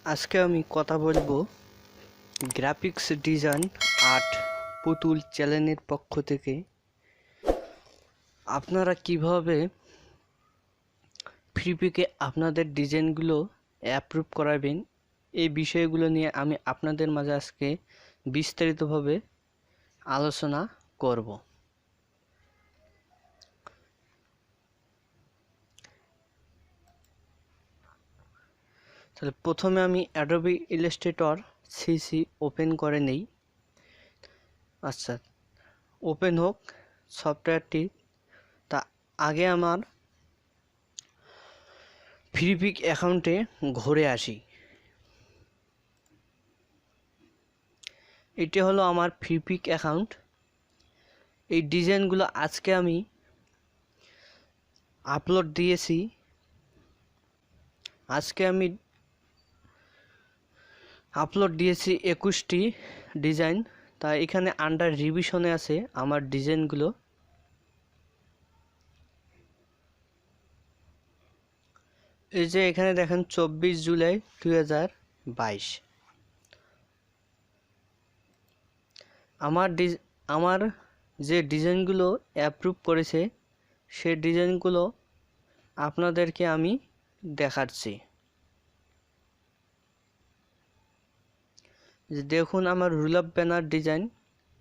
আজকে আমি কথা বলবো গ্রাফিক্স ডিজাইন আর্ট পুতুল চ্যানেলের পক্ষ থেকে আপনারা কিভাবে ফ্রিপিকে আপনাদের ডিজাইনগুলো অ্যাপ্রুভ করাবেন এই বিষয়গুলো নিয়ে আমি আপনাদের মাঝে আজকে বিস্তারিতভাবে আলোচনা করব। তাহলে প্রথমে আমি অ্যাডোবি ইলাস্ট্রেটর সিসি ওপেন করে নেই। আচ্ছা, ওপেন হোক সফটওয়্যারটি। তা আগে আমার ফ্রিপিক অ্যাকাউন্টে ঘুরে আসি। এটি হলো আমার ফ্রিপিক অ্যাকাউন্ট। এই ডিজাইনগুলো আজকে আমি আপলোড দিয়েছি। আজকে আমি আপলোড দিয়েছি 21টি ডিজাইন। তা এখানে আন্ডার রিভিশনে আছে আমার ডিজাইনগুলো। এই যে এখানে দেখেন 24 জুলাই 2022 আমার যে ডিজাইনগুলো অ্যাপ্রুভ করেছে সেই ডিজাইনগুলো আপনাদেরকে আমি দেখাচ্ছি। যে দেখুন আমার রুলআপ ব্যানার ডিজাইন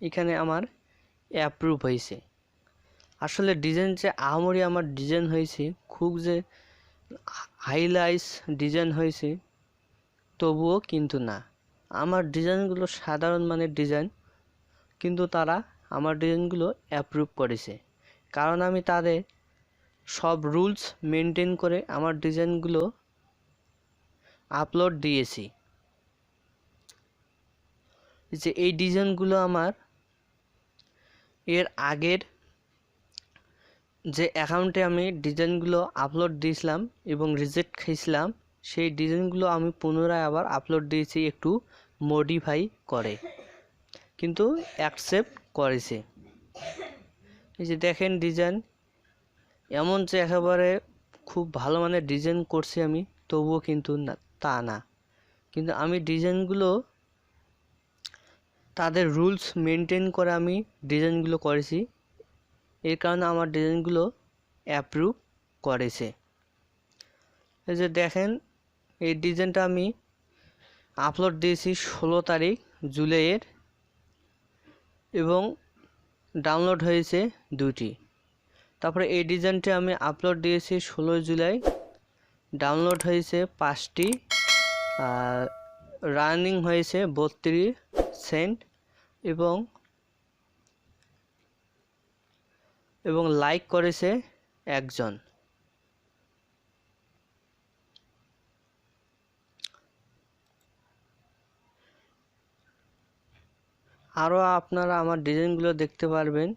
এখানে আমার অ্যাপ্রুভ হয়েছে। আসলে ডিজাইন যে আহামরি আমার ডিজাইন হয়েছে, খুব যে হাইলাইটস ডিজাইন হয়েছে তবুও কিন্তু না। আমার ডিজাইনগুলো সাধারণ মানের ডিজাইন, কিন্তু তারা আমার ডিজাইনগুলো অ্যাপ্রুভ করেছে, কারণ আমি তাদের সব রুলস মেনটেন করে আমার ডিজাইনগুলো আপলোড দিয়েছি। যে এই ডিজাইনগুলো আমার এর আগের যে অ্যাকাউন্টে আমি ডিজাইনগুলো আপলোড দিয়েছিলাম এবং রিজেক্ট খেয়েছিলাম, সেই ডিজাইনগুলো আমি পুনরায় আবার আপলোড দিয়েছি একটু মডিফাই করে, কিন্তু অ্যাকসেপ্ট করেছে। এই যে দেখেন ডিজাইন এমন যে একেবারে খুব ভালো মানের ডিজাইন করছি আমি, তবুও কিন্তু না, তা না। কিন্তু আমি ডিজাইনগুলো তাদের রুলস মেনটেন করে আমি ডিজাইনগুলো করেছি, এর কারণে আমার ডিজাইনগুলো অ্যাপ্রুভ করেছে। এই যে দেখেন এই ডিজাইনটা আমি আপলোড দিয়েছি 16 তারিখ জুলাইয়ের, এবং ডাউনলোড হয়েছে 2টি। তারপরে এই ডিজাইনটি আমি আপলোড দিয়েছি 16 জুলাই, ডাউনলোড হয়েছে 5টি, আর রানিং হয়েছে 32 সেন্ট, এবং লাইক করেছে একজন। আরও আপনারা আমার ডিজাইনগুলো দেখতে পারবেন।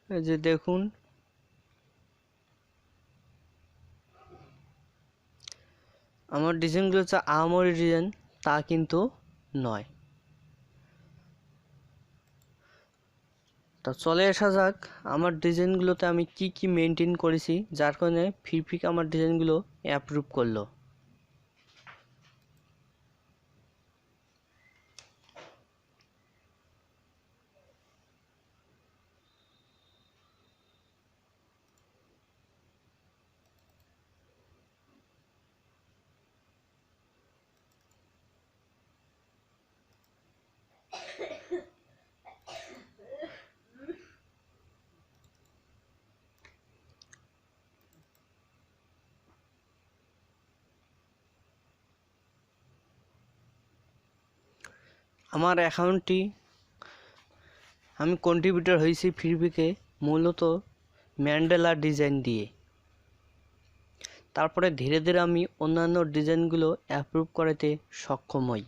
এই যে দেখুন আমার ডিজাইনগুলো হচ্ছে আহামরি ডিজাইন, তা কিন্তু নয়। তা চলে আসা যাক আমার ডিজাইনগুলোতে আমি কি কি মেনটেন করেছি, যার কারণে ফ্রিপিক আমার ডিজাইনগুলো অ্যাপ্রুভ করলো। আমার অ্যাকাউন্টটি আমি কন্ট্রিবিউটর হয়েছি ফ্রিপিকে মূলত ম্যান্ডেলা ডিজাইন দিয়ে। তারপরে ধীরে ধীরে আমি অন্যান্য ডিজাইনগুলো অ্যাপ্রুভ করাতে সক্ষম হই।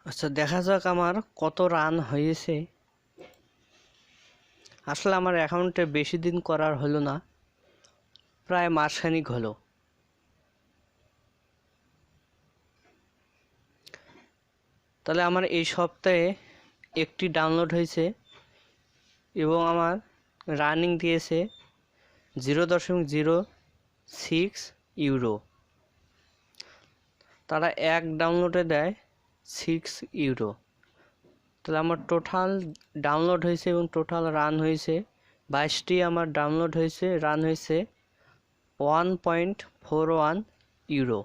আচ্ছা, দেখা যাক আমার কত রান হয়েছে। আসলে আমার অ্যাকাউন্টে বেশি দিন করার হলো না, প্রায় মাসখানিক হলো। তাহলে আমার এই সপ্তাহে একটি ডাউনলোড হয়েছে এবং আমার রানিং দিয়েছে 0.06 ইউরো। তারা এক ডাউনলোডে দেয় 6 ইউরো। তাহলে আমার টোটাল ডাউনলোড হয়েছে এবং টোটাল রান হয়েছে 22টি। আমার ডাউনলোড হয়েছে, রান হয়েছে 1.41 ইউরো।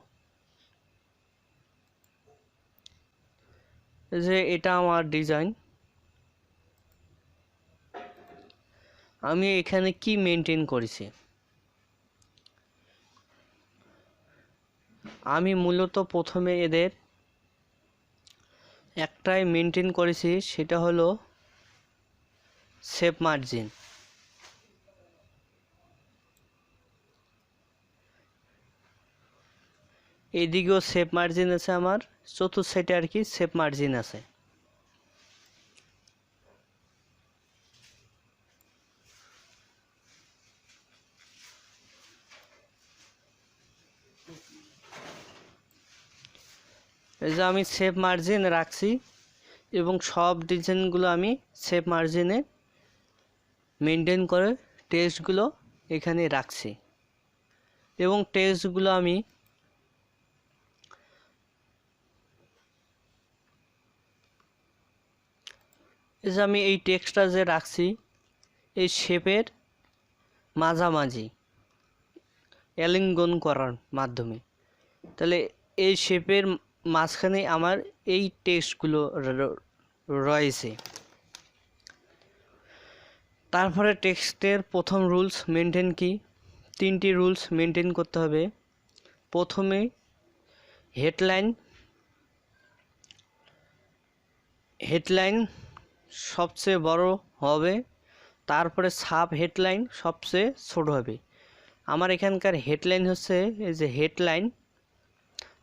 যে এটা আমার ডিজাইন। আমি এখানে কি মেনটেন করেছি, আমি মূলত প্রথমে এদের একটাই মেনটেন করেছি, সেটা হলো সেভ মার্জিন। এইদিকেও সেভ মার্জিন আছে, আমার চতুর্থ সাইডে আর কি সেভ মার্জিন আছে। এই যে আমি সেভ মার্জিন রাখছি এবং সব ডিজাইনগুলো আমি সেভ মার্জিনে মেনটেন করে টেক্সটগুলো এখানে রাখছি এবং টেক্সটগুলো আমি এই টেক্সটটা যে রাখছি এই শেপের মাঝামাঝি অ্যালিঙ্গন করার মাধ্যমে। তাহলে এই শেপের মাঝখানে আমার এই টেক্সটগুলো রয়েছে। তারপরে টেক্সটের প্রথম রুলস মেনটেন কি, 3টি রুলস মেনটেন করতে হবে। প্রথমে হেডলাইন সবচেয়ে বড় হবে, তারপরে সাব হেডলাইন সবচেয়ে ছোট হবে। আমার এখানকার হেডলাইন হচ্ছে এই যে হেডলাইন,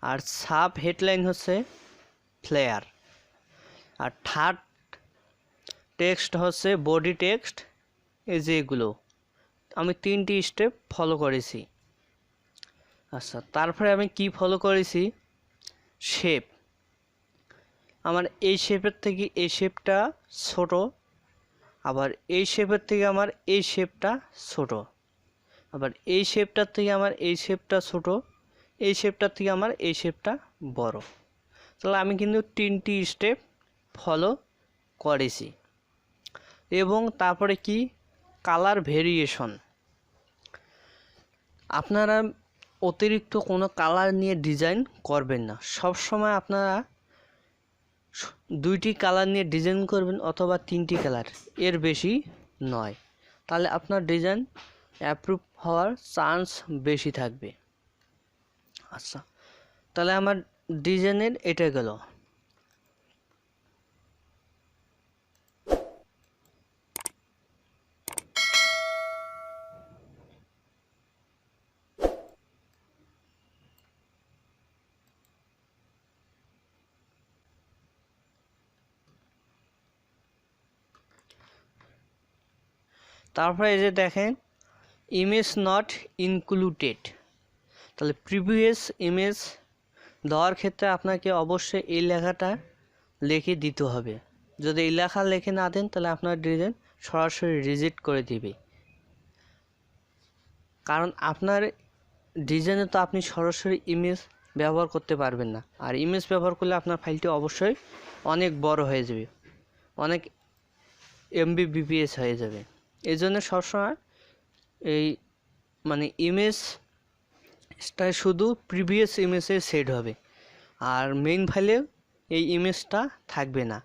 আর সাব হেডলাইন হচ্ছে ফ্লেয়ার, আর থার্ড টেক্সট হচ্ছে বডি টেক্সট। এই যে এগুলো আমি 3টি স্টেপ ফলো করেছি। আচ্ছা, তারপরে আমি কি ফলো করেছি, শেপ। আমার এই শেপের থেকে এই শেপটা ছোট, আবার এই শেপের থেকে আমার এই শেপটা ছোট, আবার এই শেপটার থেকে আমার এই শেপটা ছোট, এই শেপটার থেকে আমার এই শেপটা বড়। তাহলে আমি কিন্তু 3টি স্টেপ ফলো করেছি। এবং তারপরে কি, কালার ভেরিয়েশন। আপনারা অতিরিক্ত কোনো কালার নিয়ে ডিজাইন করবেন না, সব সময় আপনারা 2টি কালার নিয়ে ডিজাইন করবেন অথবা 3টি কালার, এর বেশি নয়। তাহলে আপনার ডিজাইন অ্যাপ্রুভ হওয়ার চান্স বেশি থাকবে। আচ্ছা, তাহলে আমার ডিজাইনের এটা গেল। তারপরে এই যে দেখেন ইমেজ নট ইনক্লুডেড। তাহলে প্রিভিয়াস ইমেজ দেওয়ার ক্ষেত্রে আপনাকে অবশ্যই এই লেখাটা লিখে দিতে হবে। যদি এই লেখা লিখে না দেন তাহলে আপনার ডিজাইন সরাসরি রিজেক্ট করে দিবে। কারণ আপনার ডিজাইনে তো আপনি সরাসরি ইমেজ ব্যবহার করতে পারবেন না, আর ইমেজ ব্যবহার করলে আপনার ফাইলটি অবশ্যই অনেক বড় হয়ে যাবে, অনেক MB/bps হয়ে যাবে। এই জন্য সবসময় এই ইমেজটা শুধু প্রিভিয়াস ইমেজে সেট হবে, আর মেইন ফাইলে এই ইমেজটা থাকবে না।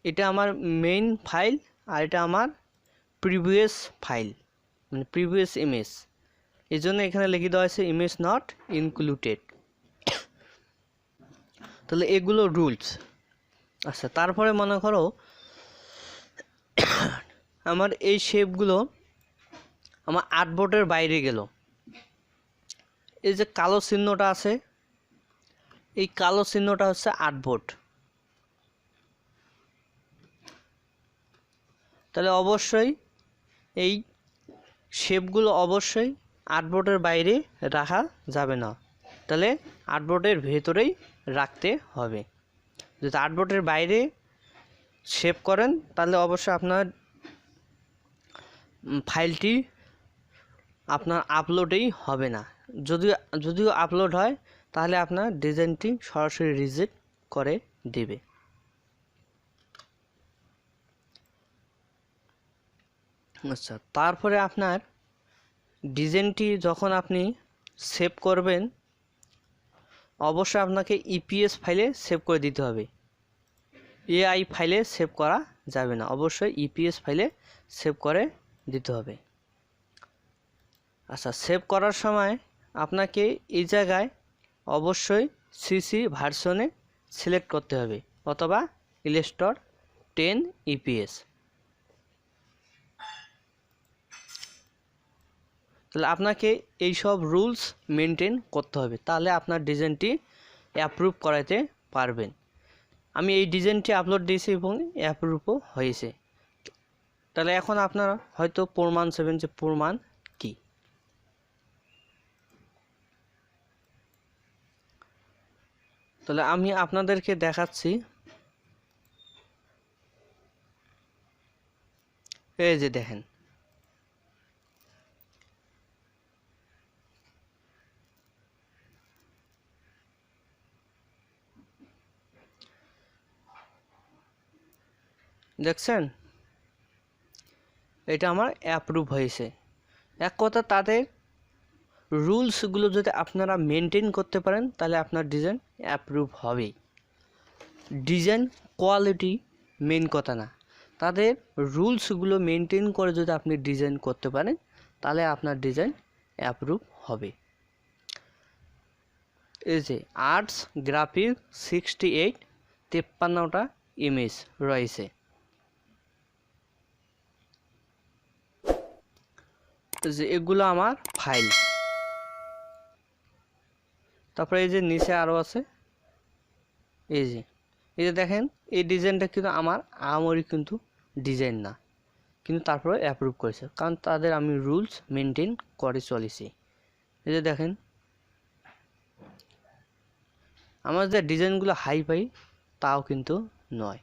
এটা আমার মেইন ফাইল আর এটা আমার প্রিভিয়াস ফাইল, প্রিভিয়াস ইমেজ। এই জন্য এখানে লিখে দেওয়া আছে ইমেজ নট ইনক্লুডেড। তাহলে এগুলো রুলস। আচ্ছা, তারপরে মনে করো আমার এই শেপগুলো আমার আর্টবোর্ডের বাইরে গেল। এই যে কালো চিহ্নটা আছে, এই কালো চিহ্নটা হচ্ছে আর্টবোর্ড। তাহলে অবশ্যই এই শেপগুলো অবশ্যই আর্টবোর্ডের বাইরে রাখা যাবে না, তাহলে আর্টবোর্ডের ভেতরেই রাখতে হবে। যদি আর্টবোর্ডের বাইরে শেপ করেন তাহলে অবশ্যই আপনার ফাইলটি আপনার আপলোডেই হবে না। যদিও আপলোড হয় তাহলে আপনার ডিজাইনটি সরাসরি রিজেক্ট করে দেবে। আচ্ছা, তারপরে আপনার ডিজাইনটি যখন আপনি সেভ করবেন অবশ্যই আপনাকে ইপিএস ফাইলে সেভ করে দিতে হবে। এআই ফাইলে সেভ করা যাবে না, অবশ্যই ইপিএস ফাইলে সেভ করে দিতে হবে। আচ্ছা, সেভ করার সময় আপনাকে এই জায়গায় অবশ্যই সিসি ভার্সনে সিলেক্ট করতে হবে অথবা ইলাস্ট্রেটর 10 ইপিএস। তাহলে আপনাকে এই সব রুলস মেনটেন করতে হবে, তাহলে আপনার ডিজাইনটি অ্যাপ্রুভ করাতে পারবেন। আমি এই ডিজাইনটি আপলোড দিয়েছি এবং অ্যাপ্রুভও হয়েছে। তাহলে এখন আপনারা হয়তো প্রমাণ চাইবেন যে প্রমাণ কি। তাহলে আমি আপনাদেরকে দেখাচ্ছি, এই যে দেখেন দেখছেন, এটা আমার অ্যাপ্রুভ হয়েছে। এক কথা তাদের রুলসগুলো যদি আপনারা মেনটেন করতে পারেন তাহলে আপনার ডিজাইন অ্যাপ্রুভ হবেই। ডিজাইন কোয়ালিটি মেন কথা না, তাদের রুলসগুলো মেনটেন করে যদি আপনি ডিজাইন করতে পারেন তাহলে আপনার ডিজাইন অ্যাপ্রুভ হবে। এই যে আর্টস গ্রাফিক 68 53টা ইমেজ রয়েছে। যে এগুলো আমার ফাইল। তারপরে এই যে নিচে আরও আছে, এই যে দেখেন এই ডিজাইনটা কিন্তু আমার আমারই কিন্তু ডিজাইন না, কিন্তু তারপরে অ্যাপ্রুভ করেছে কারণ তাদের আমি রুলস মেনটেন করে চলেছি। এই যে দেখেন আমার যে ডিজাইনগুলো হাই পাই তাও কিন্তু নয়।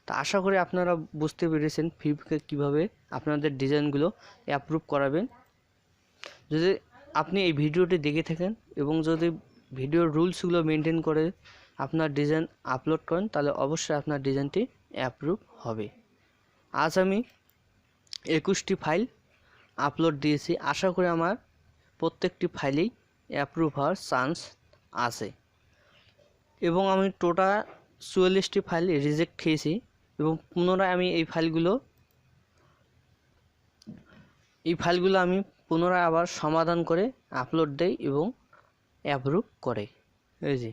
তা আশা করি আপনারা বুঝতে পেরেছেন ফ্রিপিকে কীভাবে আপনাদের ডিজাইনগুলো অ্যাপ্রুভ করাবেন। যদি আপনি এই ভিডিওটি দেখে থাকেন এবং যদি ভিডিওর রুলসগুলো মেনটেন করে আপনার ডিজাইন আপলোড করেন তাহলে অবশ্যই আপনার ডিজাইনটি অ্যাপ্রুভ হবে। আজ আমি 21টি ফাইল আপলোড দিয়েছি, আশা করি আমার প্রত্যেকটি ফাইলেই অ্যাপ্রুভ হওয়ার চান্স আছে এবং আমি টোটাল 44টি ফাইল রিজেক্ট খেয়েছি এবং পুনরায় আমি এই ফাইলগুলো আমি পুনরায় আবার সমাধান করে আপলোড দেই এবং অ্যাপ্রুভ করে। এই যে